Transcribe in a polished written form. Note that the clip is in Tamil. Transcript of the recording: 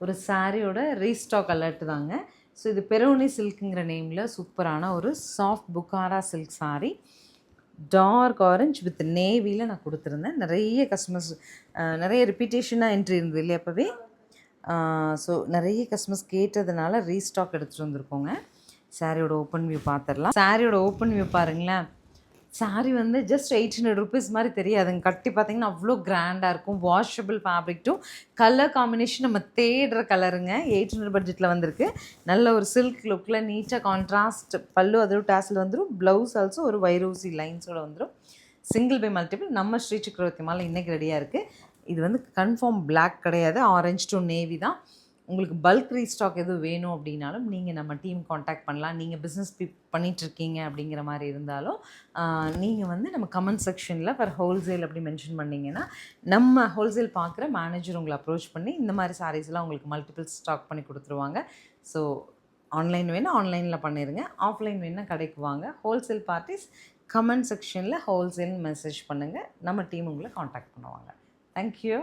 ஒரு சாரியோட ரீஸ்டாக் அலர்ட் தாங்க. ஸோ இது பெரோனி சில்க்குங்கிற நேமில் சூப்பரான ஒரு சாஃப்ட் புக்காரா silk sari. Dark orange with நேவியில் நான் கொடுத்துருந்தேன். நிறைய கஸ்டமர்ஸ் நிறைய ரிப்பீட்டேஷனாக என்ட்ரி இருந்தது இல்லையா அப்போவே. ஸோ நிறைய கஸ்டமர்ஸ் கேட்டதுனால ரீஸ்டாக் எடுத்துகிட்டு வந்திருக்கோங்க. சாரியோட ஓப்பன் வியூ பார்த்துடலாம். சாரியோட ஓப்பன் வியூ பாருங்களேன். சாரீ வந்து ஜஸ்ட் 800 ருபீஸ் மாதிரி தெரியாதுங்க. கட்டி பார்த்தீங்கன்னா அவ்வளோ கிராண்டாக இருக்கும். Washable fabric two colour combination நம்ம தேடுற கலருங்க. 800 பட்ஜெட்டில் வந்திருக்கு. நல்ல ஒரு சில்க் லுக்கில் நீட்டாக கான்ட்ராஸ்ட் பல்லு அதோட டாஸில் வந்துடும். ப்ளவுஸ் ஆல்சோ ஒரு வைரோசி லைன்ஸோடு வந்துடும். சிங்கிள் பை மல்டிபிள் நம்ம ஸ்ரீ சக்கரவர்த்தி மால் இன்றைக்கி ரெடியாக இருக்குது. இது வந்து கன்ஃபார்ம் பிளாக் கிடையாது, ஆரஞ்ச் டு நேவி தான். உங்களுக்கு பல்க் ரீஸ்டாக் எதுவும் வேணும் அப்படின்னாலும் நீங்கள் நம்ம டீம் காண்டாக்ட் பண்ணலாம். நீங்கள் பிஸ்னஸ் பண்ணிகிட்ருக்கீங்க அப்படிங்கிற மாதிரி இருந்தாலும் நீங்கள் வந்து நம்ம கமெண்ட் செக்ஷனில் ஃபார் ஹோல்சேல் அப்படி மென்ஷன் பண்ணிங்கன்னா நம்ம ஹோல்சேல் பார்க்குற மேனேஜர் உங்களை அப்ரோச் பண்ணி இந்த மாதிரி சாரீஸ்லாம் உங்களுக்கு மல்டிபிள் ஸ்டாக் பண்ணி கொடுத்துருவாங்க. ஸோ ஆன்லைன் வேணால் ஆன்லைனில் பண்ணிடுங்க, ஆஃப்லைன் வேணால் கடைக்கு வாங்க. ஹோல்சேல் பார்ட்டிஸ் கமெண்ட் செக்ஷனில் ஹோல்சேல் மெசேஜ் பண்ணுங்கள், நம்ம டீம் உங்களை காண்டாக்ட் பண்ணுவாங்க. தேங்க்யூ.